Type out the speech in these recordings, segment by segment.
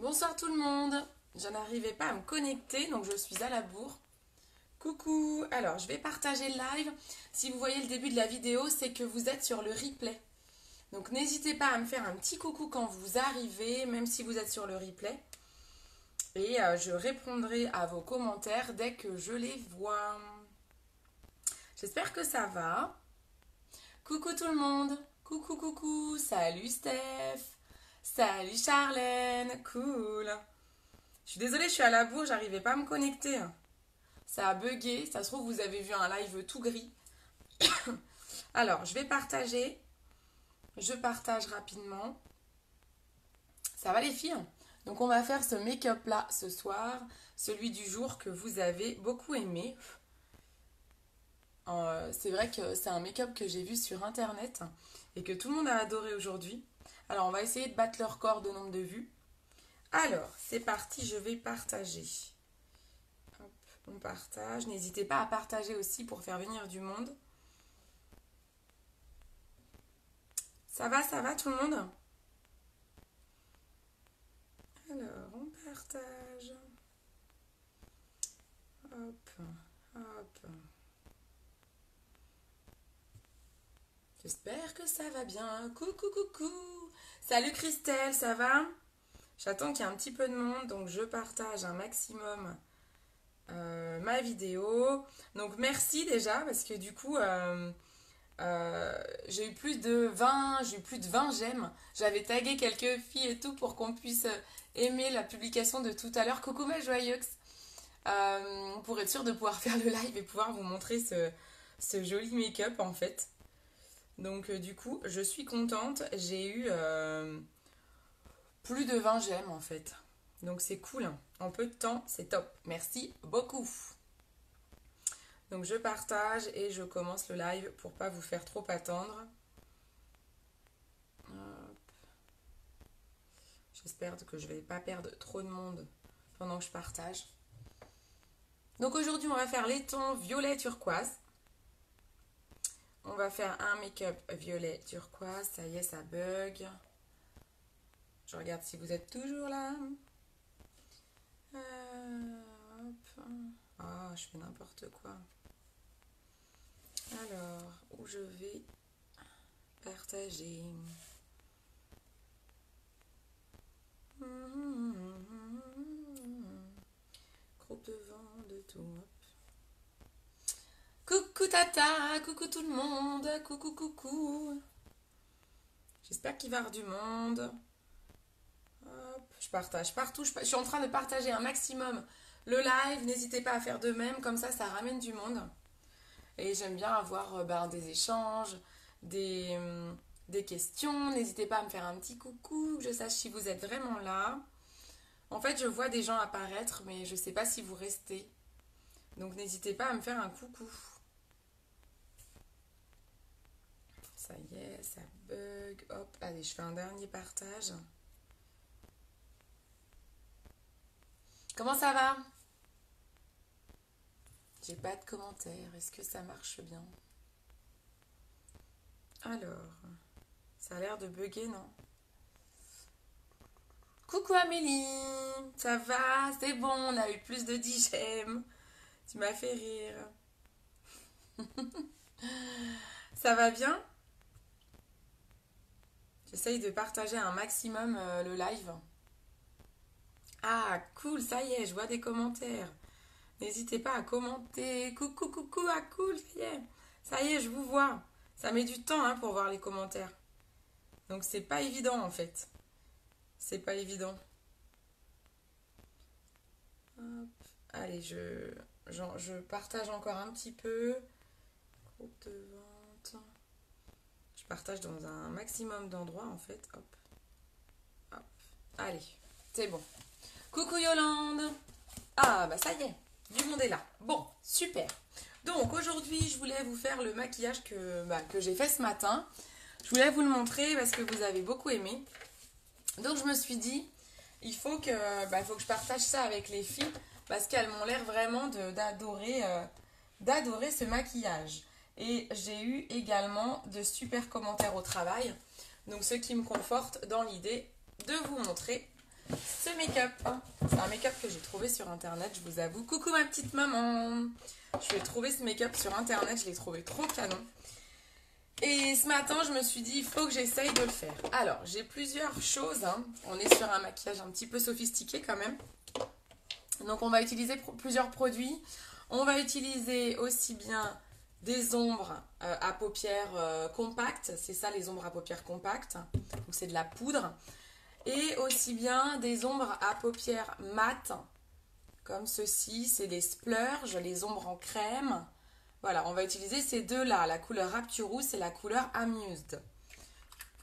Bonsoir tout le monde. Je n'arrivais pas à me connecter, donc je suis à la bourre. Coucou. Alors, je vais partager le live. Si vous voyez le début de la vidéo, c'est que vous êtes sur le replay. Donc, n'hésitez pas à me faire un petit coucou quand vous arrivez, même si vous êtes sur le replay. Et je répondrai à vos commentaires dès que je les vois. J'espère que ça va. Coucou tout le monde. Coucou, coucou. Salut Steph. Salut Charlène. Cool. Je suis désolée, je suis à la bourre, j'arrivais pas à me connecter. Ça a bugué. Ça se trouve, vous avez vu un live tout gris. Alors, je vais partager. Je partage rapidement. Ça va les filles? Donc, on va faire ce make-up là ce soir. Celui du jour que vous avez beaucoup aimé. C'est vrai que c'est un make-up que j'ai vu sur internet et que tout le monde a adoré aujourd'hui. Alors, on va essayer de battre le record de nombre de vues. Alors, c'est parti, je vais partager. Hop, on partage. N'hésitez pas à partager aussi pour faire venir du monde. Ça va tout le monde? Alors, on partage. Hop, hop. J'espère que ça va bien. Coucou, coucou. Salut Christelle, ça va? J'attends qu'il y ait un petit peu de monde, donc je partage un maximum ma vidéo. Donc merci déjà, parce que du coup, j'ai eu plus de 20 j'aime. J'avais tagué quelques filles et tout pour qu'on puisse aimer la publication de tout à l'heure. Coucou ma joyeuse. Pour être sûr de pouvoir faire le live et pouvoir vous montrer ce joli make-up en fait. Donc du coup, je suis contente. J'ai eu plus de 20 j'aime en fait. Donc c'est cool. En peu de temps, c'est top. Merci beaucoup. Donc je partage et je commence le live pour pas vous faire trop attendre. J'espère que je vais pas perdre trop de monde pendant que je partage. Donc aujourd'hui, on va faire les tons violet turquoise. On va faire un make-up violet turquoise. Ça y est, ça bug. Je regarde si vous êtes toujours là. Hop. Ah, je fais n'importe quoi. Alors, où je vais partager. Groupe de vent de tout. Coucou Tata, coucou tout le monde, coucou coucou. J'espère qu'il va y avoir du monde. Hop, je partage partout. Je suis en train de partager un maximum le live. N'hésitez pas à faire de même, comme ça ramène du monde. Et j'aime bien avoir des échanges, des questions. N'hésitez pas à me faire un petit coucou, que je sache si vous êtes vraiment là. En fait, je vois des gens apparaître, mais je ne sais pas si vous restez. Donc n'hésitez pas à me faire un coucou. Ça y est, ça bug. Hop, allez, je fais un dernier partage. Comment ça va? J'ai pas de commentaires. Est-ce que ça marche bien? Alors, ça a l'air de bugger, non? Coucou Amélie, ça va? C'est bon, on a eu plus de 10 j'aime. Tu m'as fait rire. Ça va bien? J'essaye de partager un maximum le live. Ah, cool, ça y est, je vois des commentaires. N'hésitez pas à commenter. Coucou, coucou, ah cool, ça y est. Ça y est, je vous vois. Ça met du temps pour voir les commentaires. Donc c'est pas évident en fait. C'est pas évident. Hop. Allez, je partage encore un petit peu. Groupe de vente. Je partage dans un maximum d'endroits en fait. Hop. Hop. Allez, c'est bon. Coucou Yolande. Ah bah ça y est, du monde est là. Bon, super. Donc aujourd'hui, je voulais vous faire le maquillage que j'ai fait ce matin. Je voulais vous le montrer parce que vous avez beaucoup aimé. Donc je me suis dit, il faut que je partage ça avec les filles parce qu'elles m'ont l'air vraiment d'adorer ce maquillage. Et j'ai eu également de super commentaires au travail. Donc ce qui me conforte dans l'idée de vous montrer ce ce make-up. C'est un make-up que j'ai trouvé sur internet, je vous avoue. Coucou ma petite maman. Je vais trouver ce make-up sur internet, je l'ai trouvé trop canon. Et ce matin, je me suis dit, il faut que j'essaye de le faire. Alors, j'ai plusieurs choses. On est sur un maquillage un petit peu sophistiqué quand même. Donc, on va utiliser plusieurs produits. On va utiliser aussi bien des ombres à paupières compactes. C'est ça, les ombres à paupières compactes. Donc, c'est de la poudre. Et aussi bien des ombres à paupières mates. Comme ceci, c'est des splurges, les ombres en crème. Voilà, on va utiliser ces deux-là, la couleur Rapturous et la couleur Amused.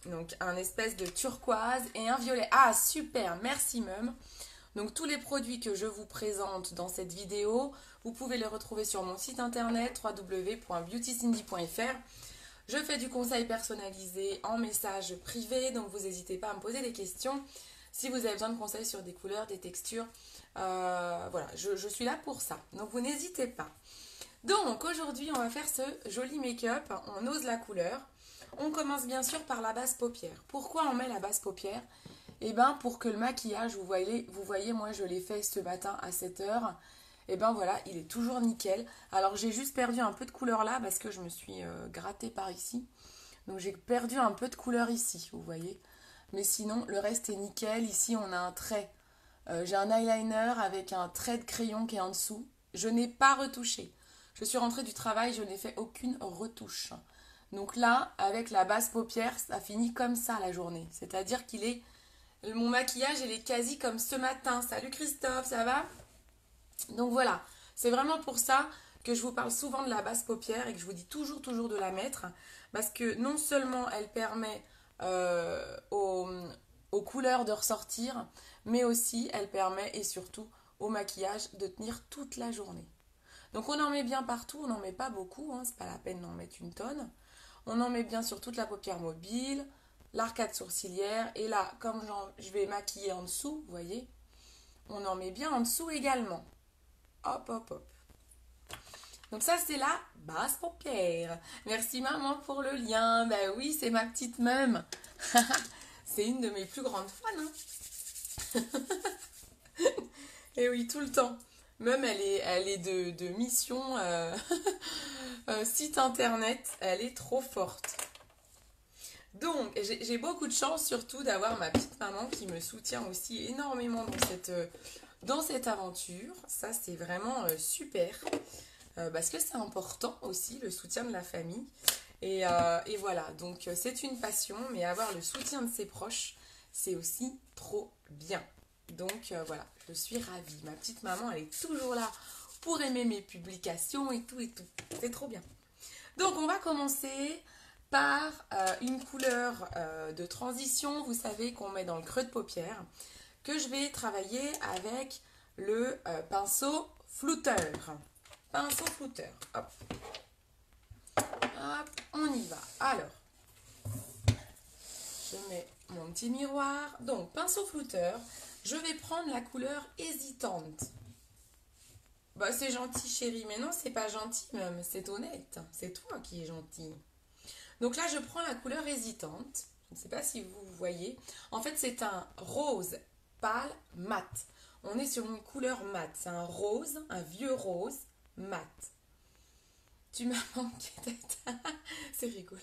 Donc, un espèce de turquoise et un violet. Ah, super, merci Mum. Donc, tous les produits que je vous présente dans cette vidéo, vous pouvez les retrouver sur mon site internet www.beautycindy.fr. Je fais du conseil personnalisé en message privé, donc vous n'hésitez pas à me poser des questions si vous avez besoin de conseils sur des couleurs, des textures. Voilà, je suis là pour ça, donc vous n'hésitez pas. Donc aujourd'hui, on va faire ce joli make-up, on ose la couleur. On commence bien sûr par la base paupière. Pourquoi on met la base paupière? Eh bien, pour que le maquillage, vous voyez, moi je l'ai fait ce matin à 7h. Et ben voilà, il est toujours nickel. Alors j'ai juste perdu un peu de couleur là parce que je me suis grattée par ici. Donc j'ai perdu un peu de couleur ici, vous voyez. Mais sinon, le reste est nickel. Ici, on a un trait. J'ai un eyeliner avec un trait de crayon qui est en dessous. Je n'ai pas retouché. Je suis rentrée du travail, je n'ai fait aucune retouche. Donc là, avec la base paupière, ça finit comme ça la journée. C'est-à-dire mon maquillage, il est quasi comme ce matin. Salut Christophe, ça va? Donc voilà, c'est vraiment pour ça que je vous parle souvent de la base paupière et que je vous dis toujours de la mettre. Parce que non seulement elle permet aux couleurs de ressortir, mais aussi elle permet et surtout au maquillage de tenir toute la journée. Donc on en met bien partout, on n'en met pas beaucoup, c'est pas la peine d'en mettre une tonne. On en met bien sur toute la paupière mobile, l'arcade sourcilière, et là, comme je vais maquiller en dessous, vous voyez, on en met bien en dessous également. Hop, hop, hop. Donc ça, c'est la base paupière. Merci maman pour le lien. Ben oui, c'est ma petite Mum. C'est une de mes plus grandes fans. Et oui, tout le temps. Mum, elle est de mission site internet. Elle est trop forte. Donc, j'ai beaucoup de chance surtout d'avoir ma petite maman qui me soutient aussi énormément dans cette aventure. Ça, c'est vraiment super. Parce que c'est important aussi, le soutien de la famille. Et voilà, donc c'est une passion, mais avoir le soutien de ses proches, c'est aussi trop bien. Donc voilà, je suis ravie. Ma petite maman, elle est toujours là pour aimer mes publications et tout et tout. C'est trop bien. Donc on va commencer par une couleur de transition, vous savez, qu'on met dans le creux de paupière, que je vais travailler avec le pinceau flouteur. Pinceau flouteur, hop. Hop, on y va. Alors, je mets mon petit miroir. Donc, pinceau flouteur, je vais prendre la couleur hésitante. Bah, c'est gentil, chérie, mais non, c'est pas gentil, même. C'est honnête. C'est toi qui es gentil. Donc là, je prends la couleur hésitante. Je ne sais pas si vous voyez. En fait, c'est un rose pâle mat. On est sur une couleur mat. C'est un rose, un vieux rose mat. Tu m'as manqué d'être. C'est rigolo.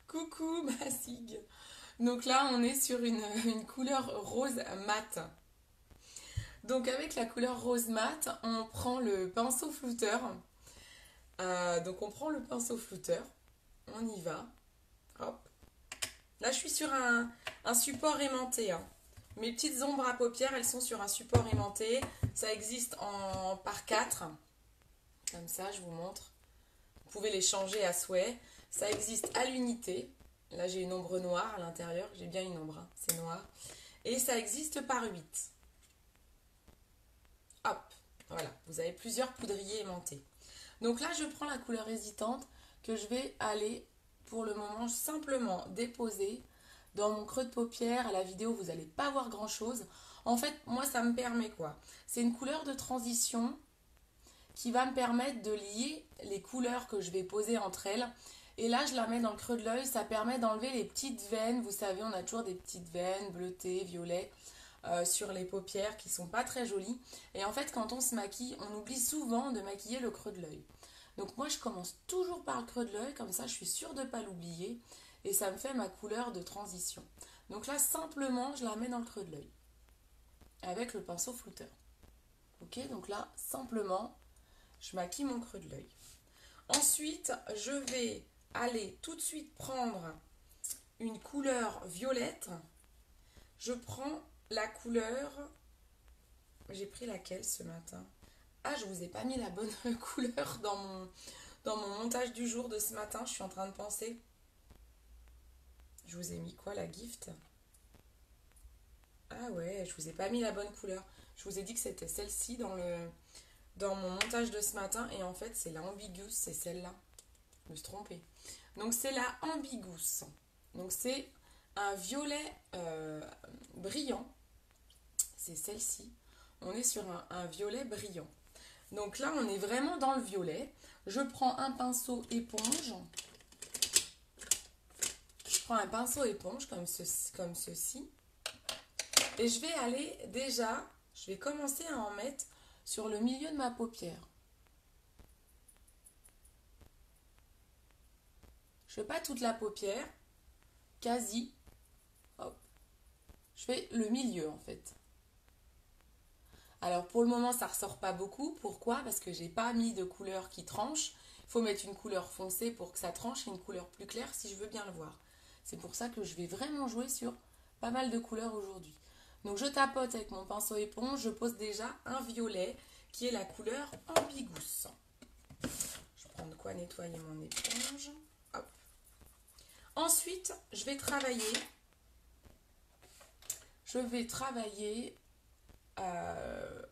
Coucou ma Sig. Donc là, on est sur une couleur rose mat. Donc avec la couleur rose mat, on prend le pinceau flouteur. Donc on prend le pinceau flouteur. On y va. Hop. Là, je suis sur un support aimanté. Mes petites ombres à paupières, elles sont sur un support aimanté. Ça existe par 4. Comme ça, je vous montre. Vous pouvez les changer à souhait. Ça existe à l'unité. Là, j'ai une ombre noire à l'intérieur. J'ai bien une ombre, c'est noir. Et ça existe par 8. Hop, voilà. Vous avez plusieurs poudriers aimantés. Donc là, je prends la couleur hésitante que je vais aller, pour le moment, simplement déposer dans mon creux de paupière. À la vidéo, vous n'allez pas voir grand-chose. En fait, moi, ça me permet quoi? C'est une couleur de transition qui va me permettre de lier les couleurs que je vais poser entre elles. Et là, je la mets dans le creux de l'œil. Ça permet d'enlever les petites veines. Vous savez, on a toujours des petites veines bleutées, violettes. sur les paupières qui sont pas très jolies. Et en fait, quand on se maquille, on oublie souvent de maquiller le creux de l'œil. Donc moi, je commence toujours par le creux de l'œil, comme ça je suis sûre de ne pas l'oublier. Et ça me fait ma couleur de transition. Donc là, simplement, je la mets dans le creux de l'œil. Avec le pinceau flouteur. Ok, donc là, simplement, je maquille mon creux de l'œil. Ensuite, je vais aller tout de suite prendre une couleur violette. Je prends la couleur... J'ai pris laquelle ce matin? Ah, je vous ai pas mis la bonne couleur dans mon montage du jour de ce matin. Je suis en train de penser. Je vous ai mis quoi, la gift? Ah ouais, je vous ai pas mis la bonne couleur. Je vous ai dit que c'était celle-ci dans mon montage de ce matin. Et en fait, c'est la Ambiguous, c'est celle-là. Je me suis trompée. Donc, c'est la Ambiguous. Donc, c'est un violet brillant. C'est celle-ci. On est sur un violet brillant. Donc là, on est vraiment dans le violet. Je prends un pinceau éponge. Je prends un pinceau éponge comme ceci. Et je vais aller déjà, je vais commencer à en mettre sur le milieu de ma paupière. Je fais pas toute la paupière, quasi. Hop. Je fais le milieu en fait. Alors pour le moment, ça ressort pas beaucoup. Pourquoi? Parce que j'ai pas mis de couleur qui tranche. Il faut mettre une couleur foncée pour que ça tranche et une couleur plus claire si je veux bien le voir. C'est pour ça que je vais vraiment jouer sur pas mal de couleurs aujourd'hui. Donc je tapote avec mon pinceau éponge, je pose déjà un violet qui est la couleur Ambiguous. Je prends de quoi nettoyer mon éponge. Hop. Ensuite, je vais travailler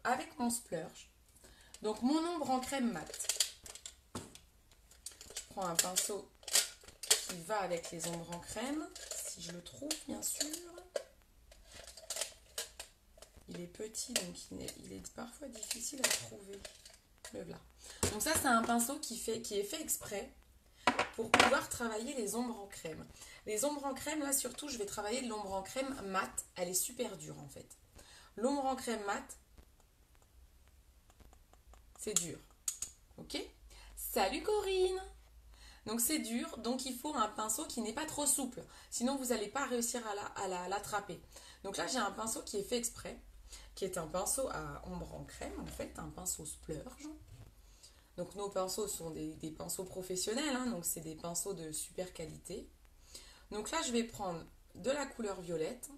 avec mon splurge. Donc mon ombre en crème mat. Je prends un pinceau qui va avec les ombres en crème, si je le trouve bien sûr. Il est petit, donc il est parfois difficile à trouver. Le voilà. Donc ça, c'est un pinceau qui est fait exprès pour pouvoir travailler les ombres en crème. Les ombres en crème, là surtout, je vais travailler de l'ombre en crème mat. Elle est super dure en fait. L'ombre en crème mat, c'est dur. Ok? Salut Corinne! Donc c'est dur, donc il faut un pinceau qui n'est pas trop souple. Sinon, vous n'allez pas réussir à l'attraper. Donc là, j'ai un pinceau qui est fait exprès, qui est un pinceau à ombre en crème, en fait, un pinceau splurge. Donc nos pinceaux sont des pinceaux professionnels, hein, donc c'est des pinceaux de super qualité. Donc là, je vais prendre de la couleur violette.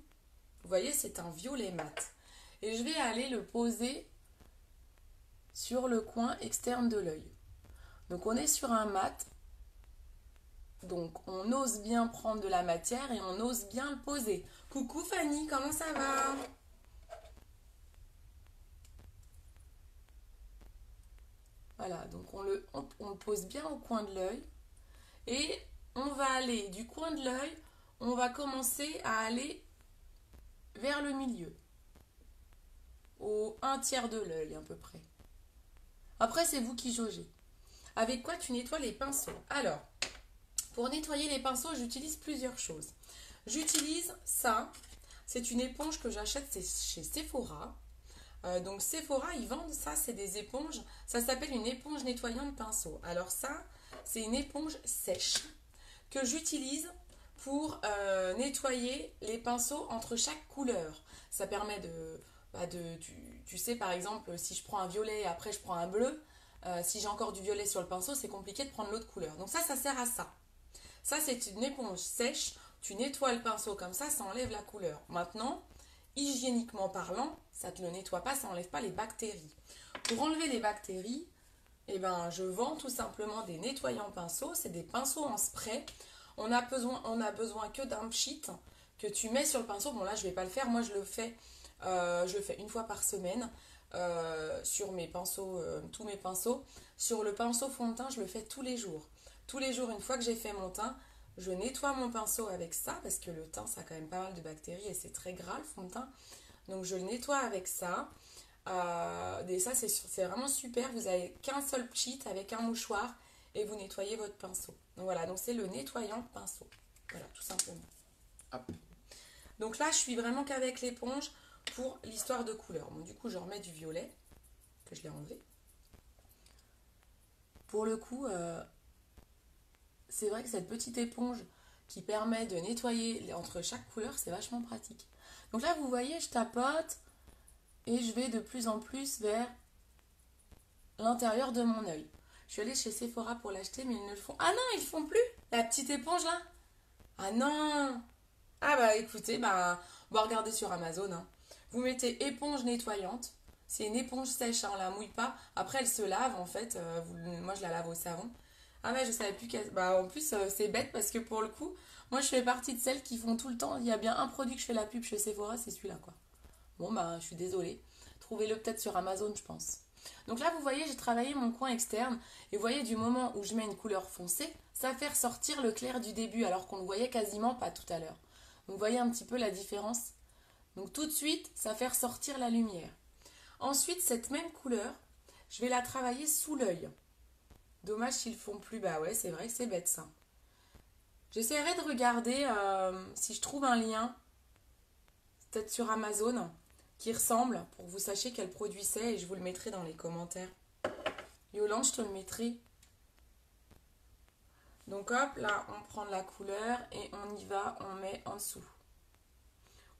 Vous voyez, c'est un violet mat. Et je vais aller le poser sur le coin externe de l'œil. Donc on est sur un mat. Donc on ose bien prendre de la matière et on ose bien le poser. Coucou Fanny, comment ça va? Voilà, donc on le pose bien au coin de l'œil. Et on va aller du coin de l'œil, on va commencer à aller vers le milieu. Au 1/3 de l'œil à peu près. Après, c'est vous qui jaugez. Avec quoi tu nettoies les pinceaux? Alors, pour nettoyer les pinceaux, j'utilise plusieurs choses. J'utilise ça. C'est une éponge que j'achète chez Sephora. Donc Sephora, ils vendent ça, c'est des éponges. Ça s'appelle une éponge nettoyante pinceau. Alors ça, c'est une éponge sèche que j'utilise pour nettoyer les pinceaux entre chaque couleur. Ça permet tu sais par exemple, si je prends un violet et après je prends un bleu, si j'ai encore du violet sur le pinceau, c'est compliqué de prendre l'autre couleur. Donc ça sert à ça. Ça, c'est une éponge sèche. Tu nettoies le pinceau comme ça enlève la couleur. Maintenant, hygiéniquement parlant, ça ne te le nettoie pas, ça n'enlève pas les bactéries. Pour enlever les bactéries, eh ben, je vends tout simplement des nettoyants pinceaux. C'est des pinceaux en spray. On a besoin que d'un pchit que tu mets sur le pinceau. Bon, là, je ne vais pas le faire. Moi, je le fais une fois par semaine sur mes pinceaux, tous mes pinceaux. Sur le pinceau fond de teint, je le fais tous les jours. Tous les jours, une fois que j'ai fait mon teint, je nettoie mon pinceau avec ça parce que le teint, ça a quand même pas mal de bactéries et c'est très gras le fond de teint. Donc, je le nettoie avec ça. Et ça, c'est vraiment super. Vous avez qu'un seul pchit avec un mouchoir et vous nettoyez votre pinceau. Donc, voilà. Donc, c'est le nettoyant pinceau. Voilà, tout simplement. Hop. Donc là, je suis vraiment qu'avec l'éponge pour l'histoire de couleur. Bon, du coup, je remets du violet, que je l'ai enlevé. Pour le coup, c'est vrai que cette petite éponge qui permet de nettoyer entre chaque couleur, c'est vachement pratique. Donc là, vous voyez, je tapote et je vais de plus en plus vers l'intérieur de mon œil. Je suis allée chez Sephora pour l'acheter, mais ils ne le font. Ah non, ils le font plus. La petite éponge là. Ah non. Ah bah écoutez, bah on va regarder sur Amazon, hein. Vous mettez éponge nettoyante. C'est une éponge sèche, hein, on la mouille pas. Après elle se lave en fait. Moi je la lave au savon. Ah ouais, je savais plus qu'elle. Bah en plus c'est bête parce que pour le coup, moi je fais partie de celles qui font tout le temps. Il y a bien un produit que je fais la pub chez Sephora, c'est celui-là quoi. Bon bah je suis désolée. Trouvez-le peut-être sur Amazon, je pense. Donc là, vous voyez, j'ai travaillé mon coin externe. Et vous voyez, du moment où je mets une couleur foncée, ça fait ressortir le clair du début, alors qu'on ne le voyait quasiment pas tout à l'heure. Donc vous voyez un petit peu la différence. Donc tout de suite, ça fait ressortir la lumière. Ensuite, cette même couleur, je vais la travailler sous l'œil. Dommage s'ils le font plus. Bah ouais, c'est vrai que c'est bête ça. J'essaierai de regarder si je trouve un lien, peut-être sur Amazon, qui ressemble, pour que vous sachiez quel produit c'est, et je vous le mettrai dans les commentaires. Yolande, je te le mettrai. Donc hop, là, on prend de la couleur et on y va, on met en dessous.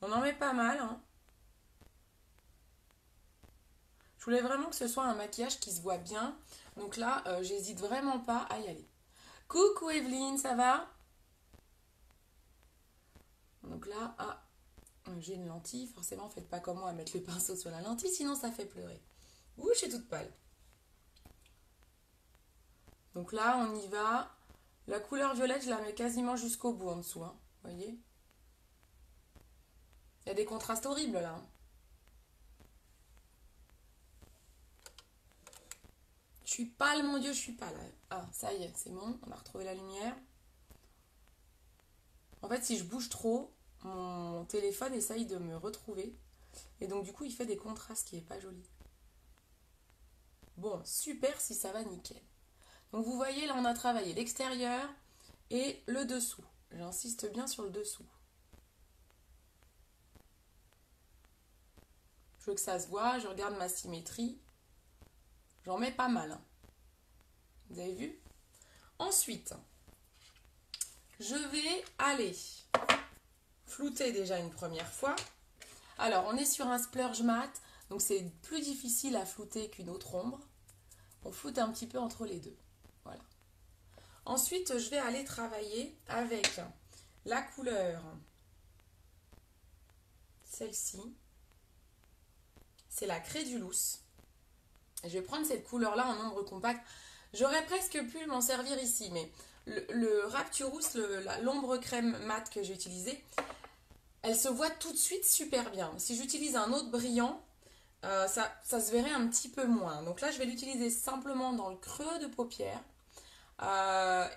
On en met pas mal, hein. Je voulais vraiment que ce soit un maquillage qui se voit bien. Donc là, j'hésite vraiment pas à y aller. Coucou Evelyne, ça va? Donc là, ah, j'ai une lentille. Forcément, faites pas comme moi à mettre le pinceau sur la lentille, sinon ça fait pleurer. Ouh, je suis toute pâle. Donc là, on y va. La couleur violette, je la mets quasiment jusqu'au bout en dessous, hein. Vous voyez? Il y a des contrastes horribles là, hein. Je suis pâle, mon Dieu, je suis pâle. Ah, ça y est, c'est bon, on a retrouvé la lumière. En fait, si je bouge trop, mon téléphone essaye de me retrouver. Et donc, du coup, il fait des contrastes qui est pas joli. Bon, super si ça va nickel. Donc, vous voyez, là, on a travaillé l'extérieur et le dessous. J'insiste bien sur le dessous. Je veux que ça se voit, je regarde ma symétrie. J'en mets pas mal, hein. Vous avez vu? Ensuite, je vais aller flouter déjà une première fois. Alors, on est sur un splurge mat, donc c'est plus difficile à flouter qu'une autre ombre. On floute un petit peu entre les deux. Voilà. Ensuite, je vais aller travailler avec la couleur, celle-ci. C'est la Crédulous. Je vais prendre cette couleur-là en ombre compacte. J'aurais presque pu m'en servir ici, mais le Rapturous, l'ombre crème mat que j'ai utilisé, elle se voit tout de suite super bien. Si j'utilise un autre brillant, ça se verrait un petit peu moins. Donc là, je vais l'utiliser simplement dans le creux de paupière.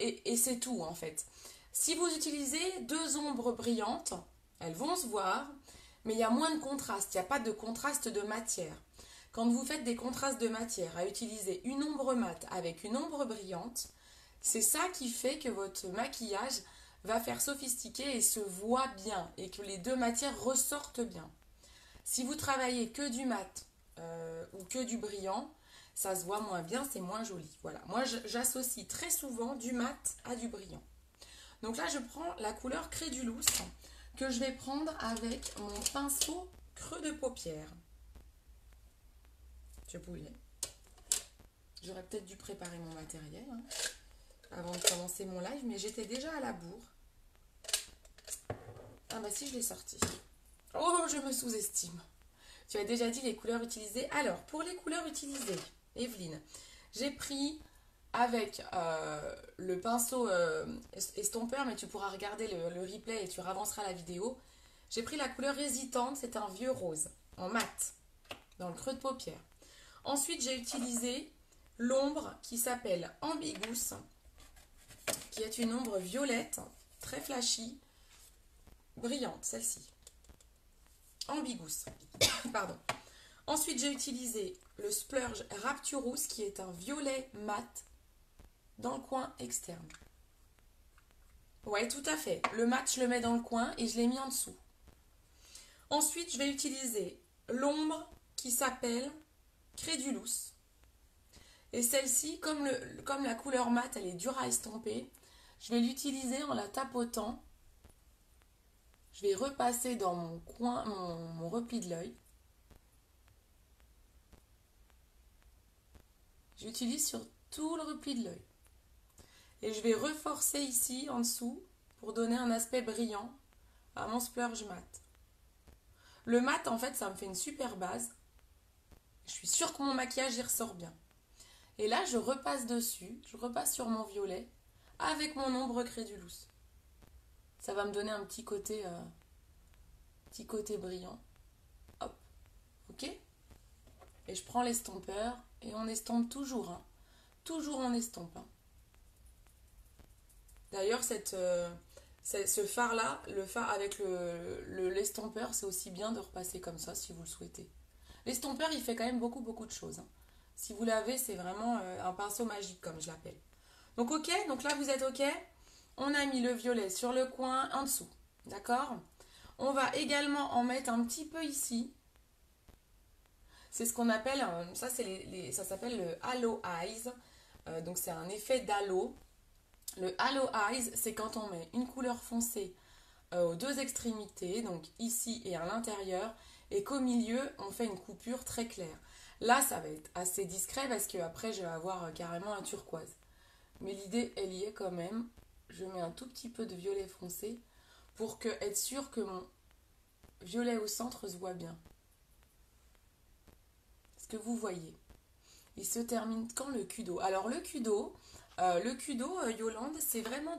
Et c'est tout en fait. Si vous utilisez deux ombres brillantes, elles vont se voir, mais il y a moins de contraste. Il n'y a pas de contraste de matière. Quand vous faites des contrastes de matière à utiliser une ombre mate avec une ombre brillante, c'est ça qui fait que votre maquillage va faire sophistiqué et se voit bien et que les deux matières ressortent bien. Si vous travaillez que du mat ou que du brillant, ça se voit moins bien, c'est moins joli. Voilà, moi j'associe très souvent du mat à du brillant. Donc là, je prends la couleur Crédulous que je vais prendre avec mon pinceau creux de paupière. Je voulais. J'aurais peut-être dû préparer mon matériel, hein, avant de commencer mon live, mais j'étais déjà à la bourre. Ah bah si, je l'ai sorti. Oh, je me sous-estime. Tu as déjà dit les couleurs utilisées. Alors, pour les couleurs utilisées, Evelyne, j'ai pris avec le pinceau estompeur, mais tu pourras regarder le replay et tu ravanceras la vidéo. J'ai pris la couleur hésitante, c'est un vieux rose, en mat, dans le creux de paupière. Ensuite, j'ai utilisé l'ombre qui s'appelle Ambiguous, qui est une ombre violette, très flashy, brillante, celle-ci. Ambiguous, pardon. Ensuite, j'ai utilisé le Splurge Rapturous, qui est un violet mat dans le coin externe. Ouais, tout à fait. Le mat, je le mets dans le coin et je l'ai mis en dessous. Ensuite, je vais utiliser l'ombre qui s'appelle Crédulous. Et celle-ci, comme la couleur mate, elle est dure à estomper, je vais l'utiliser en la tapotant. Je vais repasser dans mon coin, mon repli de l'œil. J'utilise sur tout le repli de l'œil. Et je vais reforcer ici, en dessous, pour donner un aspect brillant à mon splurge mat. Le mat, en fait, ça me fait une super base. Je suis sûre que mon maquillage y ressort bien. Et là, je repasse dessus, je repasse sur mon violet avec mon ombre Crédulous. Ça va me donner un petit côté brillant. Hop, ok? Et je prends l'estompeur et on estompe toujours, hein. Toujours on estompe, hein. D'ailleurs, ce fard-là, le fard avec l'estompeur, c'est aussi bien de repasser comme ça si vous le souhaitez. L'estompeur, il fait quand même beaucoup, beaucoup de choses, hein. Si vous l'avez, c'est vraiment un pinceau magique, comme je l'appelle. Donc, ok, donc là, vous êtes ok. On a mis le violet sur le coin, en dessous. D'accord? On va également en mettre un petit peu ici. C'est ce qu'on appelle, ça s'appelle le Halo Eyes. Donc, c'est un effet d'halo. Le Halo Eyes, c'est quand on met une couleur foncée aux deux extrémités, donc ici et à l'intérieur, et qu'au milieu, on fait une coupure très claire. Là, ça va être assez discret parce qu'après, je vais avoir carrément un turquoise. Mais l'idée, elle y est quand même. Je mets un tout petit peu de violet foncé pour être sûr que mon violet au centre se voit bien. Est-ce que vous voyez? Il se termine quand le cul d'eau? Alors le cul d'eau, Yolande, c'est vraiment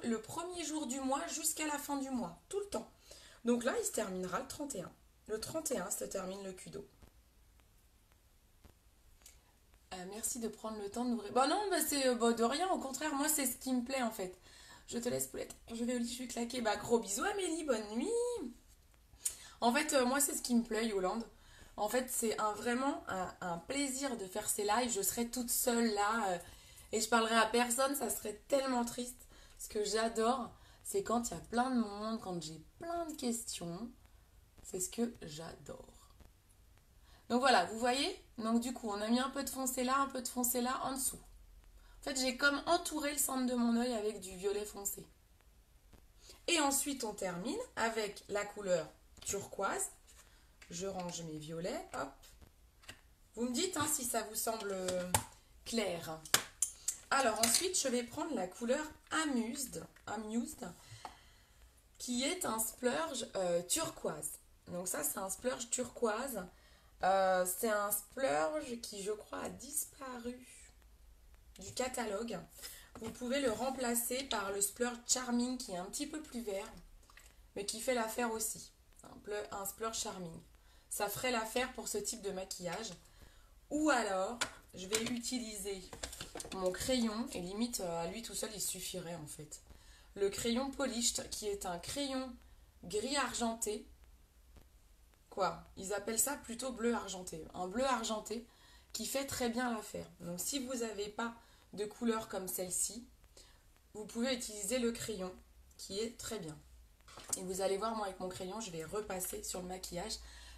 le premier jour du mois jusqu'à la fin du mois, tout le temps. Donc là, il se terminera le 31. Le 31 se termine le cul d'eau. Merci de prendre le temps de nous... Bah non, c'est de rien, au contraire, moi c'est ce qui me plaît en fait. Je te laisse Poulette, je vais au lit, je suis claquée. Bah gros bisous Amélie, bonne nuit. En fait, moi c'est ce qui me plaît Yolande. En fait, c'est vraiment un plaisir de faire ces lives. Je serai toute seule là et je parlerai à personne, ça serait tellement triste. Ce que j'adore, c'est quand il y a plein de monde, quand j'ai plein de questions. C'est ce que j'adore. Donc voilà, vous voyez? Donc du coup, on a mis un peu de foncé là, un peu de foncé là en dessous. En fait, j'ai comme entouré le centre de mon œil avec du violet foncé. Et ensuite, on termine avec la couleur turquoise. Je range mes violets, hop. Vous me dites si ça vous semble clair. Alors ensuite, je vais prendre la couleur Amused, qui est un splurge turquoise. Donc ça, c'est un splurge turquoise. C'est un splurge qui, je crois, a disparu du catalogue. Vous pouvez le remplacer par le splurge Charming qui est un petit peu plus vert, mais qui fait l'affaire aussi. Un splurge Charming. Ça ferait l'affaire pour ce type de maquillage. Ou alors, je vais utiliser mon crayon, et limite à lui tout seul il suffirait en fait. Le crayon Polished qui est un crayon gris argenté. Ils appellent ça plutôt bleu argenté. Un bleu argenté qui fait très bien l'affaire. Donc si vous n'avez pas de couleur comme celle-ci, vous pouvez utiliser le crayon qui est très bien. Et vous allez voir, moi avec mon crayon, je vais repasser sur le maquillage.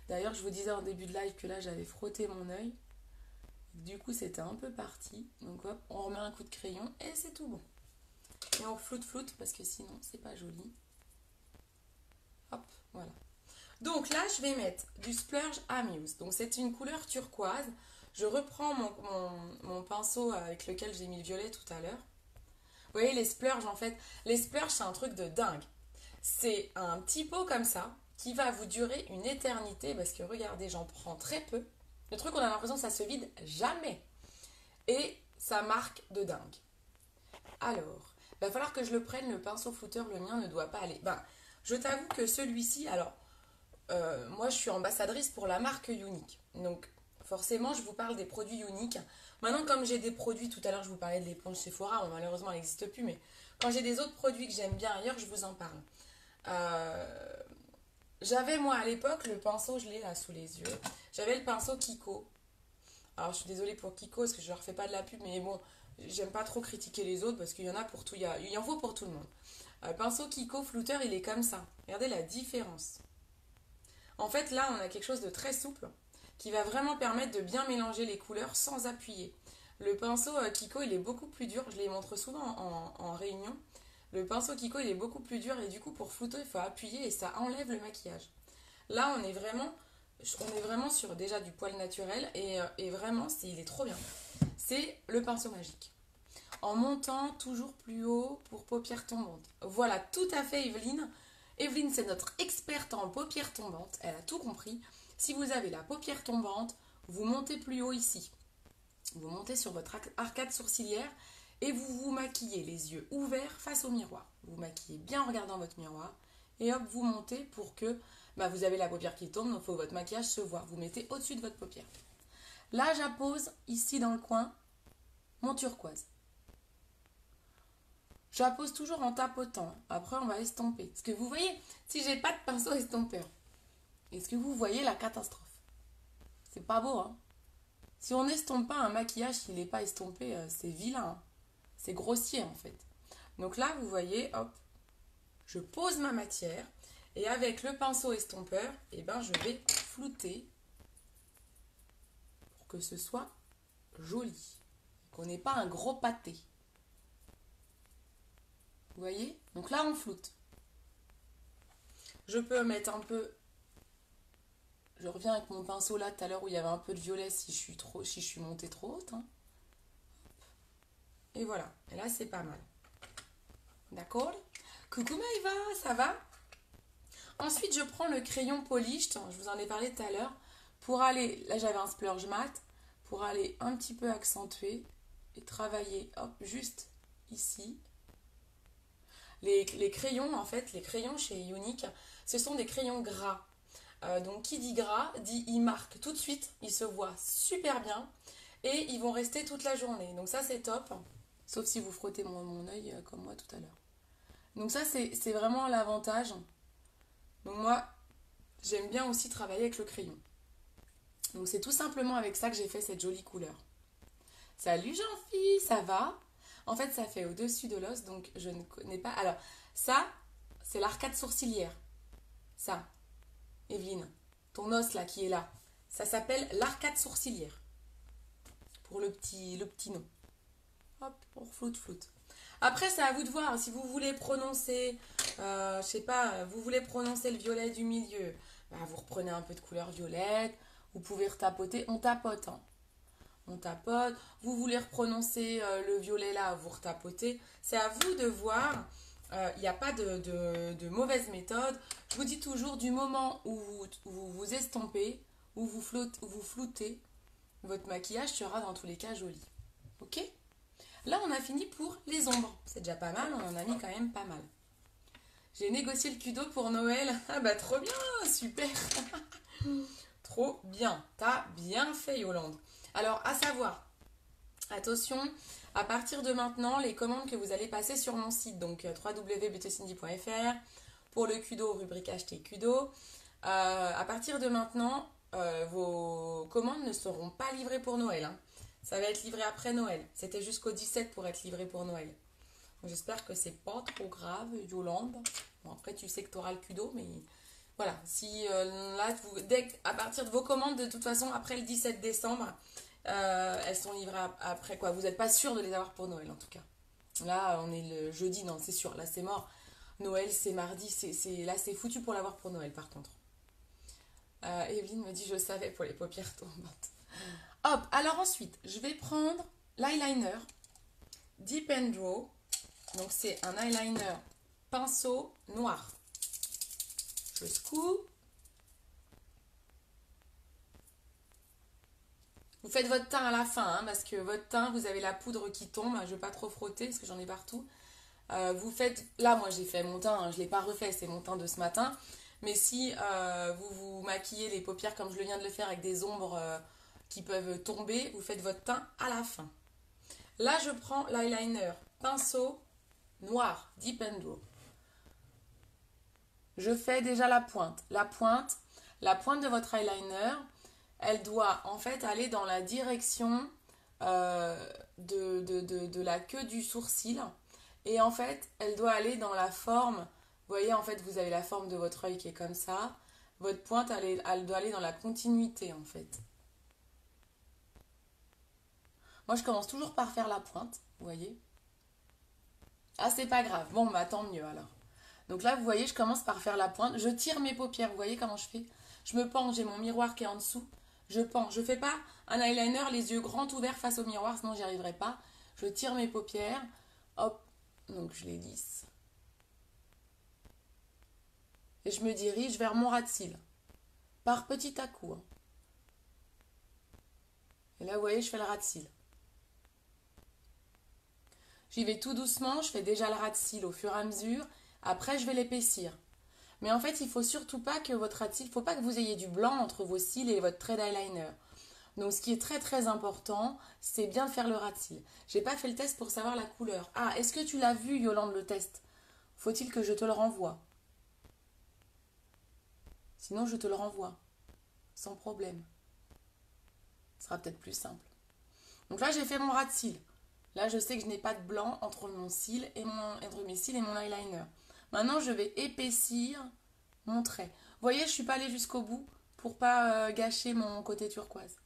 D'ailleurs, je vous disais en début de live que là, j'avais frotté mon œil. Du coup, c'était un peu parti. Donc hop, on remet un coup de crayon et c'est tout bon. Et on floute parce que sinon, c'est pas joli. Hop, voilà. Donc là, je vais mettre du splurge Amuse. Donc c'est une couleur turquoise. Je reprends mon pinceau avec lequel j'ai mis le violet tout à l'heure. Vous voyez, les splurges, en fait, les splurges, c'est un truc de dingue. C'est un petit pot comme ça qui va vous durer une éternité parce que regardez, j'en prends très peu. Le truc, on a l'impression que ça se vide jamais. Et ça marque de dingue. Alors, il va falloir que je le prenne, le pinceau flouteur, le mien ne doit pas aller. Je t'avoue que celui-ci, alors, moi je suis ambassadrice pour la marque Unique. Donc, forcément, je vous parle des produits Unique. Maintenant, comme j'ai des produits, tout à l'heure je vous parlais de l'éponge Sephora, bon, malheureusement elle n'existe plus, mais quand j'ai des autres produits que j'aime bien ailleurs, je vous en parle. J'avais moi à l'époque le pinceau, je l'ai là sous les yeux, j'avais le pinceau Kiko. Alors je suis désolée pour Kiko parce que je leur fais pas de la pub, mais bon, j'aime pas trop critiquer les autres parce qu'il y en a pour tout, il en faut pour tout le monde. Le pinceau Kiko flouteur, il est comme ça. Regardez la différence. En fait, là, on a quelque chose de très souple qui va vraiment permettre de bien mélanger les couleurs sans appuyer. Le pinceau Kiko, il est beaucoup plus dur. Je les montre souvent en réunion. Le pinceau Kiko, il est beaucoup plus dur et du coup, pour flouter, il faut appuyer et ça enlève le maquillage. Là, on est vraiment sur déjà du poil naturel et vraiment, il est trop bien. C'est le pinceau magique. En montant toujours plus haut pour paupières tombantes. Voilà, tout à fait Evelyne. Evelyne, c'est notre experte en paupières tombantes. Elle a tout compris. Si vous avez la paupière tombante, vous montez plus haut ici. Vous montez sur votre arcade sourcilière et vous vous maquillez les yeux ouverts face au miroir. Vous maquillez bien en regardant votre miroir et hop, vous montez pour que vous avez la paupière qui tombe, donc il faut que votre maquillage se voit. Vous mettez au-dessus de votre paupière. Là, j'appose ici dans le coin mon turquoise. J'appose toujours en tapotant. Après, on va estomper. Est-ce que vous voyez, si j'ai pas de pinceau estompeur, est-ce que vous voyez la catastrophe? C'est pas beau, hein? Si on n'estompe pas un maquillage qui n'est pas estompé, c'est vilain, hein. C'est grossier, en fait. Donc là, vous voyez, hop, je pose ma matière et avec le pinceau estompeur, je vais flouter pour que ce soit joli. Qu'on n'ait pas un gros pâté. Vous voyez? Donc là, on floute. Je peux mettre un peu... Je reviens avec mon pinceau là tout à l'heure où il y avait un peu de violet si je suis montée trop haute, hein. Et voilà. Et là, c'est pas mal. D'accord? Coucou Maïva, ça va? Ensuite, je prends le crayon polish, je vous en ai parlé tout à l'heure, pour aller... Là, j'avais un splurge mat, pour aller un petit peu accentuer et travailler, hop, juste ici. Les crayons, en fait, les crayons chez Unique, ce sont des crayons gras. Donc qui dit gras, dit ils marquent tout de suite, ils se voient super bien et ils vont rester toute la journée. Donc ça c'est top, sauf si vous frottez mon œil comme moi tout à l'heure. Donc ça c'est vraiment l'avantage. Donc moi j'aime bien aussi travailler avec le crayon. Donc c'est tout simplement avec ça que j'ai fait cette jolie couleur. Salut Jean-Phi, ça va? En fait ça fait au-dessus de l'os, donc je ne connais pas. Alors ça c'est l'arcade sourcilière. Ça. Evelyne, ton os là qui est là, ça s'appelle l'arcade sourcilière. Pour le petit nom. Hop, on floute. Après, c'est à vous de voir. Si vous voulez prononcer, je sais pas, vous voulez prononcer le violet du milieu, vous reprenez un peu de couleur violette. Vous pouvez retapoter. On tapote, hein. On tapote. Vous voulez reprononcer le violet là, vous retapotez. C'est à vous de voir. Il n'y a pas de mauvaise méthode. Je vous dis toujours, du moment où vous estompez, où vous floutez, votre maquillage sera dans tous les cas joli. Ok? Là, on a fini pour les ombres. C'est déjà pas mal, on en a mis quand même pas mal. J'ai négocié le Kudo pour Noël. Ah bah trop bien, super. Trop bien. T'as bien fait, Yolande. Alors, à savoir, attention, à partir de maintenant, les commandes que vous allez passer sur mon site, donc www.beautycindy.fr, pour le Kudo, rubrique acheter Kudo, à partir de maintenant, vos commandes ne seront pas livrées pour Noël, hein. Ça va être livré après Noël. C'était jusqu'au 17 pour être livré pour Noël. J'espère que c'est pas trop grave, Yolande. Bon, après, tu sais que tu auras le Kudo, mais voilà. Si là, à partir de vos commandes, de toute façon, après le 17 décembre, elles sont livrées après quoi. Vous n'êtes pas sûr de les avoir pour Noël en tout cas. Là, on est le jeudi, non, c'est sûr. Là, c'est mort. Noël, c'est mardi. Là, c'est foutu pour l'avoir pour Noël par contre. Evelyne me dit, je savais pour les paupières tombantes. Hop, alors ensuite, je vais prendre l'eyeliner Deep and Draw. Donc, c'est un eyeliner pinceau noir. Je secoue. Vous faites votre teint à la fin, hein, parce que votre teint, vous avez la poudre qui tombe. Je ne vais pas trop frotter parce que j'en ai partout. Vous faites... Là, moi, j'ai fait mon teint. Hein, je ne l'ai pas refait. C'est mon teint de ce matin. Mais si vous vous maquillez les paupières comme je viens de le faire avec des ombres qui peuvent tomber, vous faites votre teint à la fin. Là, je prends l'eyeliner pinceau noir, Deep and Draw. Je fais déjà la pointe. La pointe de votre eyeliner, elle doit en fait aller dans la direction de la queue du sourcil. Et en fait, elle doit aller dans la forme. Vous voyez, en fait, vous avez la forme de votre œil qui est comme ça. Votre pointe, elle doit aller dans la continuité en fait. Moi, je commence toujours par faire la pointe, vous voyez. Ah, c'est pas grave. Bon, bah tant mieux alors. Donc là, vous voyez, je commence par faire la pointe. Je tire mes paupières. Vous voyez comment je fais? Je me penche, j'ai mon miroir qui est en dessous. Je penche. Je fais pas un eyeliner les yeux grands ouverts face au miroir, sinon j'y arriverai pas. Je tire mes paupières. Hop. Donc je les lisse. Et je me dirige vers mon ras de cils. Par petit à coup, hein. Et là, vous voyez, je fais le ras de cils. J'y vais tout doucement. Je fais déjà le ras de cils au fur et à mesure. Après, je vais l'épaissir. Mais en fait, il faut surtout pas que votre ras de cils, il faut pas que vous ayez du blanc entre vos cils et votre trait d'eyeliner. Donc, ce qui est très très important, c'est bien de faire le ras de cils. J'ai pas fait le test pour savoir la couleur. Ah, est-ce que tu l'as vu, Yolande, le test? Faut-il que je te le renvoie? Sinon, je te le renvoie, sans problème. Ce sera peut-être plus simple. Donc là, j'ai fait mon ras de cils. Là, je sais que je n'ai pas de blanc entre entre mes cils et mon eyeliner. Maintenant, je vais épaissir mon trait. Vous voyez, je ne suis pas allée jusqu'au bout pour pas gâcher mon côté turquoise.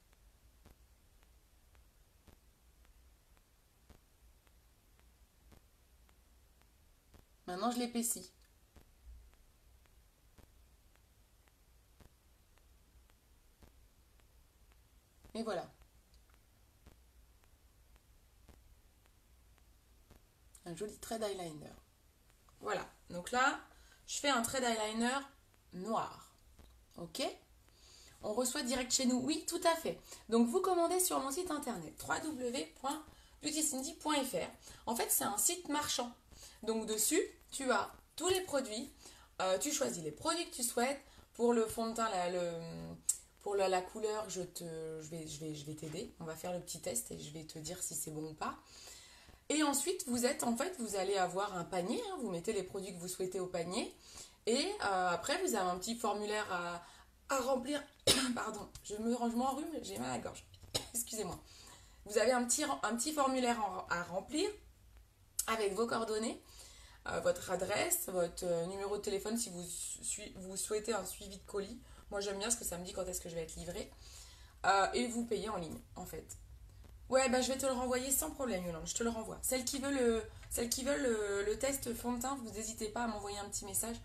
Maintenant, je l'épaissis. Et voilà. Un joli trait d'eyeliner. Voilà. Donc là, je fais un trait d'eyeliner noir. Ok? On reçoit direct chez nous. Oui, tout à fait. Donc, vous commandez sur mon site internet www.beautycindy.fr. En fait, c'est un site marchand. Donc, dessus, tu as tous les produits. Tu choisis les produits que tu souhaites. Pour le fond de teint, pour la couleur, je vais t'aider. On va faire le petit test et je vais te dire si c'est bon ou pas. Et ensuite, vous allez avoir un panier. Hein, vous mettez les produits que vous souhaitez au panier. Et après, vous avez un petit formulaire à remplir. Pardon, je m'enrhume, j'ai mal à la gorge. Excusez-moi. Vous avez un petit formulaire à remplir avec vos coordonnées, votre adresse, votre numéro de téléphone si vous souhaitez un suivi de colis. Moi, j'aime bien parce que ça me dit quand est-ce que je vais être livrée. Et vous payez en ligne, en fait. Ouais, bah, je vais te le renvoyer sans problème, Yolande. Je te le renvoie. Celles qui veulent le test fond de teint, vous n'hésitez pas à m'envoyer un petit message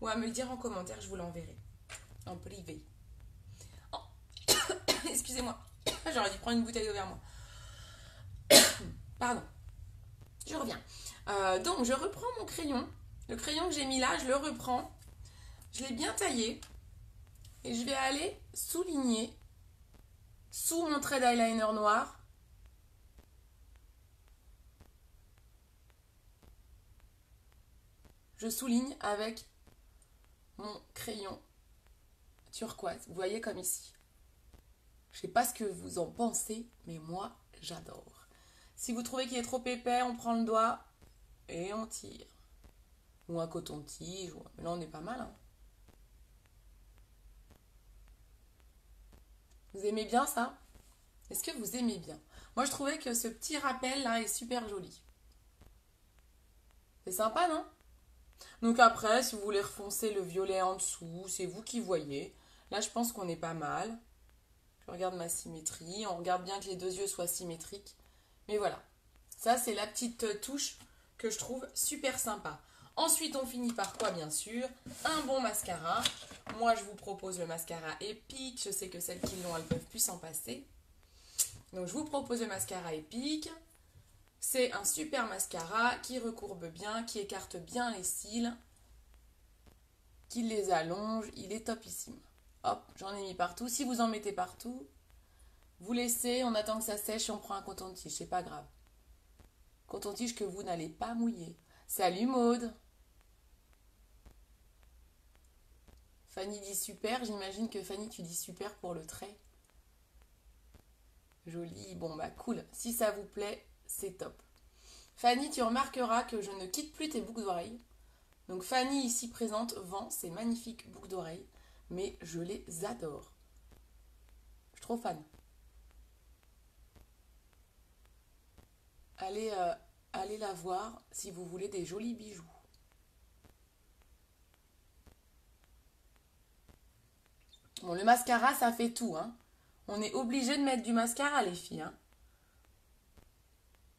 ou à me le dire en commentaire. Je vous l'enverrai en privé. Oh. Excusez-moi. J'aurais dû prendre une bouteille d'eau vers moi. Pardon. Je reviens. Donc, je reprends mon crayon. Le crayon que j'ai mis là, je le reprends. Je l'ai bien taillé. Et je vais aller souligner sous mon trait d'eyeliner noir. Je souligne avec mon crayon turquoise. Vous voyez comme ici. Je ne sais pas ce que vous en pensez, mais moi, j'adore. Si vous trouvez qu'il est trop épais, on prend le doigt et on tire. Ou un coton-tige. Mais là, on est pas mal. Hein. Vous aimez bien ça? Est-ce que vous aimez bien? Moi, je trouvais que ce petit rappel là est super joli. C'est sympa, non? Donc après, si vous voulez refoncer le violet en dessous, c'est vous qui voyez. Là, je pense qu'on est pas mal. Je regarde ma symétrie. On regarde bien que les deux yeux soient symétriques. Mais voilà. Ça, c'est la petite touche que je trouve super sympa. Ensuite, on finit par quoi, bien sûr? Un bon mascara. Moi, je vous propose le mascara Epic. Je sais que celles qui l'ont, elles ne peuvent plus s'en passer. Donc, je vous propose le mascara Epic. C'est un super mascara qui recourbe bien, qui écarte bien les cils, qui les allonge. Il est topissime. Hop, j'en ai mis partout. Si vous en mettez partout, vous laissez, on attend que ça sèche et on prend un coton-tige. C'est pas grave. Coton-tige que vous n'allez pas mouiller. Salut Maude. Fanny dit super. J'imagine que Fanny, tu dis super pour le trait. Joli. Bon, bah cool. Si ça vous plaît, c'est top. Fanny, tu remarqueras que je ne quitte plus tes boucles d'oreilles. Donc Fanny, ici présente, vend ces magnifiques boucles d'oreilles. Mais je les adore. Je suis trop fan. Allez la voir si vous voulez des jolis bijoux. Bon, le mascara, ça fait tout, hein. On est obligé de mettre du mascara, les filles,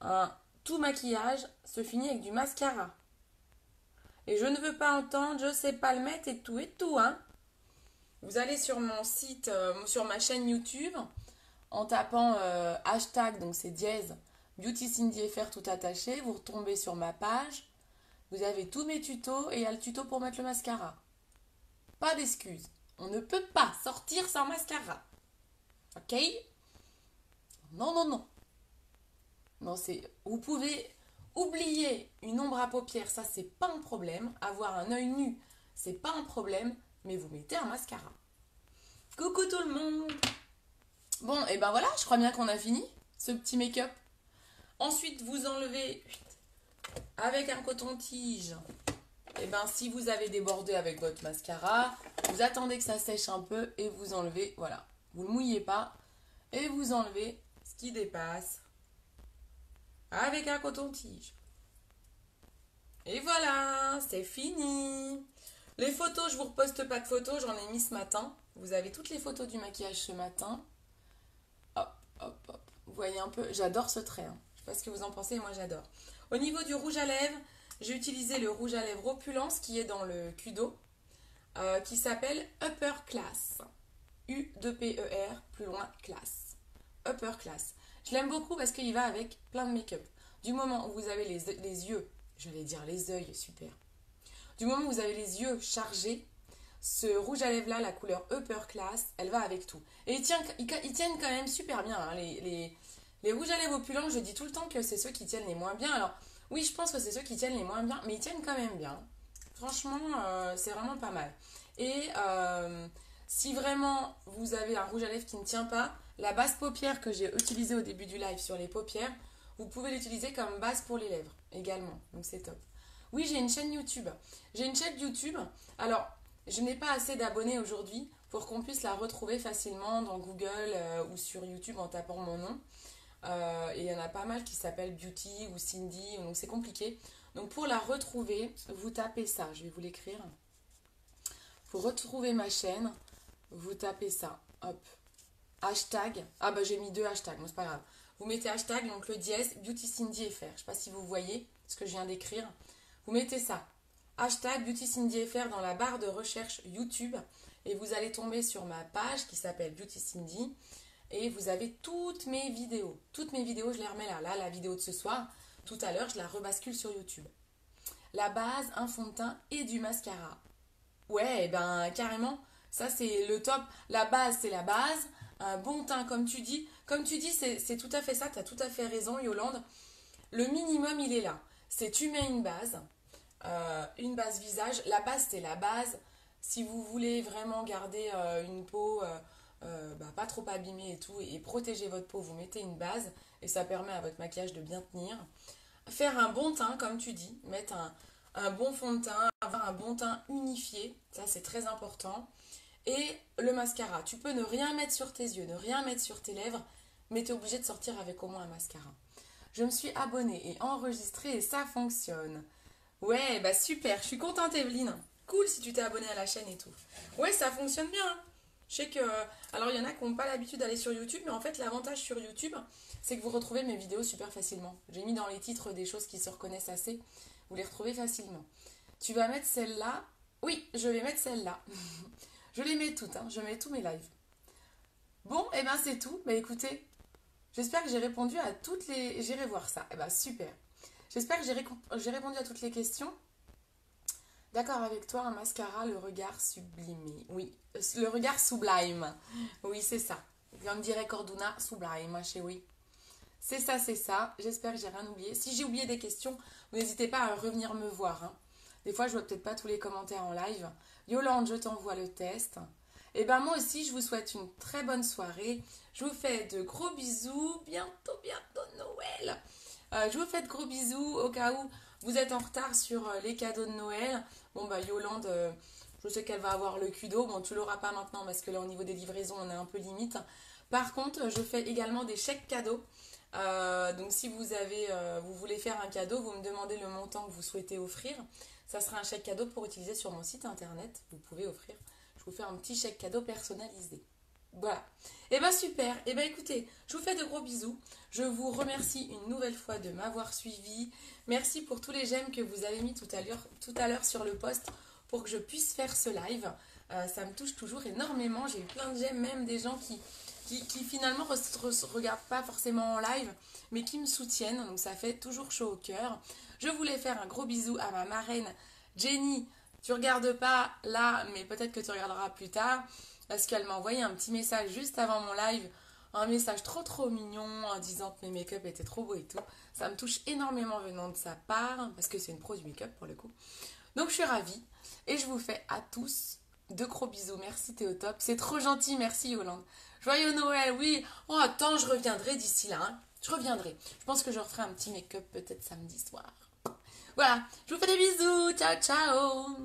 hein. Tout maquillage se finit avec du mascara. Et je ne veux pas entendre, je sais pas le mettre et tout, hein. Vous allez sur mon site, sur ma chaîne YouTube, en tapant hashtag, donc c'est dièse, Beauty Cindy FR tout attaché, vous retombez sur ma page, vous avez tous mes tutos et il y a le tuto pour mettre le mascara. Pas d'excuses, on ne peut pas sortir sans mascara. Ok? Non, non, non. Non, vous pouvez oublier une ombre à paupières, ça c'est pas un problème. Avoir un œil nu, c'est pas un problème, mais vous mettez un mascara. Coucou tout le monde! Bon, et ben voilà, je crois bien qu'on a fini ce petit make-up. Ensuite, vous enlevez avec un coton-tige. Et ben si vous avez débordé avec votre mascara, vous attendez que ça sèche un peu et vous enlevez, voilà. Vous ne le mouillez pas et vous enlevez ce qui dépasse avec un coton-tige. Et voilà, c'est fini. Les photos, je vous reposte pas de photos, j'en ai mis ce matin. Vous avez toutes les photos du maquillage ce matin. Hop, hop, hop. Vous voyez un peu, j'adore ce trait. Hein. Je sais pas ce que vous en pensez, moi j'adore. Au niveau du rouge à lèvres, j'ai utilisé le rouge à lèvres Opulence qui est dans le Kudo, qui s'appelle Upper Class. U-2-P-E-R, plus loin, classe. Upper Class. Je l'aime beaucoup parce qu'il va avec plein de make-up. Du moment où vous avez les yeux, j'allais dire les yeux, super. Du moment où vous avez les yeux chargés, ce rouge à lèvres là, la couleur Upper Class, elle va avec tout. Et ils tiennent quand même super bien. Hein. Les rouges à lèvres opulents, je dis tout le temps que c'est ceux qui tiennent les moins bien. Alors oui, je pense que c'est ceux qui tiennent les moins bien, mais ils tiennent quand même bien. Franchement, c'est vraiment pas mal. Et si vraiment vous avez un rouge à lèvres qui ne tient pas, la base paupière que j'ai utilisée au début du live sur les paupières, vous pouvez l'utiliser comme base pour les lèvres également. Donc c'est top. Oui, j'ai une chaîne YouTube. J'ai une chaîne YouTube. Alors, je n'ai pas assez d'abonnés aujourd'hui pour qu'on puisse la retrouver facilement dans Google ou sur YouTube en tapant mon nom. Et il y en a pas mal qui s'appellent Beauty ou Cindy, donc c'est compliqué. Donc pour la retrouver, vous tapez ça, je vais vous l'écrire. Pour retrouver ma chaîne, vous tapez ça. Hop. Hashtag. Ah bah j'ai mis 2 hashtags, mais c'est pas grave. Vous mettez hashtag, donc le dièse, Beauty Cindy FR. Je sais pas si vous voyez ce que je viens d'écrire. Vous mettez ça. Hashtag Beauty Cindy FR dans la barre de recherche YouTube. Et vous allez tomber sur ma page qui s'appelle Beauty Cindy. Et vous avez toutes mes vidéos. Toutes mes vidéos, je les remets là. Là, la vidéo de ce soir. Tout à l'heure, je la rebascule sur YouTube. La base, un fond de teint et du mascara. Ouais, ben carrément, ça c'est le top. La base, c'est la base. Un bon teint, comme tu dis. Comme tu dis, c'est tout à fait ça. Tu as tout à fait raison, Yolande. Le minimum, il est là. C'est tu mets une base visage. La base, c'est la base. Si vous voulez vraiment garder une peau pas trop abîmée et tout, et protéger votre peau, vous mettez une base. Et ça permet à votre maquillage de bien tenir. Faire un bon teint, comme tu dis. Mettre un bon fond de teint. Avoir un bon teint unifié. Ça, c'est très important. Et le mascara. Tu peux ne rien mettre sur tes yeux, ne rien mettre sur tes lèvres, mais tu es obligé de sortir avec au moins un mascara. Je me suis abonnée et enregistrée et ça fonctionne. Ouais, bah super, je suis contente Evelyne. Cool si tu t'es abonnée à la chaîne et tout. Ouais, ça fonctionne bien. Hein. Je sais que... Alors, il y en a qui n'ont pas l'habitude d'aller sur YouTube, mais en fait, l'avantage sur YouTube, c'est que vous retrouvez mes vidéos super facilement. J'ai mis dans les titres des choses qui se reconnaissent assez. Vous les retrouvez facilement. Tu vas mettre celle-là. Oui, je vais mettre celle-là. Je les mets toutes, hein. Je mets tous mes lives. Bon, et ben c'est tout. Mais écoutez, j'espère que j'ai répondu à toutes les... J'irai voir ça. Eh ben super. J'espère que j'ai répondu à toutes les questions. D'accord avec toi, un mascara, le regard sublimé. Oui, le regard sublime. Oui, c'est ça. Comme dirait Corduna, sublime, chez oui. C'est ça, c'est ça. J'espère que j'ai rien oublié. Si j'ai oublié des questions, vous n'hésitez pas à revenir me voir. Hein. Des fois, je vois peut-être pas tous les commentaires en live. Yolande, je t'envoie le test. Et ben moi aussi, je vous souhaite une très bonne soirée. Je vous fais de gros bisous. Bientôt Noël. Je vous fais de gros bisous au cas où vous êtes en retard sur les cadeaux de Noël. Bon bah Yolande, je sais qu'elle va avoir le Kudo. Bon, tu l'auras pas maintenant parce que là au niveau des livraisons, on est un peu limite. Par contre, je fais également des chèques cadeaux. Donc si vous voulez faire un cadeau, vous me demandez le montant que vous souhaitez offrir. Ça sera un chèque cadeau pour utiliser sur mon site internet. Vous pouvez offrir. Je vous fais un petit chèque cadeau personnalisé. Voilà. Et ben super. Et ben écoutez, je vous fais de gros bisous. Je vous remercie une nouvelle fois de m'avoir suivi. Merci pour tous les j'aime que vous avez mis tout à l'heure sur le post pour que je puisse faire ce live. Ça me touche toujours énormément. J'ai eu plein de j'aime, même des gens qui finalement regardent pas forcément en live, mais qui me soutiennent. Donc ça fait toujours chaud au cœur. Je voulais faire un gros bisou à ma marraine Jenny. Tu regardes pas là, mais peut-être que tu regarderas plus tard. Parce qu'elle m'a envoyé un petit message juste avant mon live, un message trop mignon en disant que mes make-up étaient trop beaux et tout. Ça me touche énormément venant de sa part, parce que c'est une pro du make-up pour le coup. Donc je suis ravie et je vous fais à tous de gros bisous. Merci, t'es au top. C'est trop gentil, merci Yolande. Joyeux Noël, oui. Oh attends, je reviendrai d'ici là. Hein. Je reviendrai. Je pense que je referai un petit make-up peut-être samedi soir. Voilà, je vous fais des bisous. Ciao, ciao.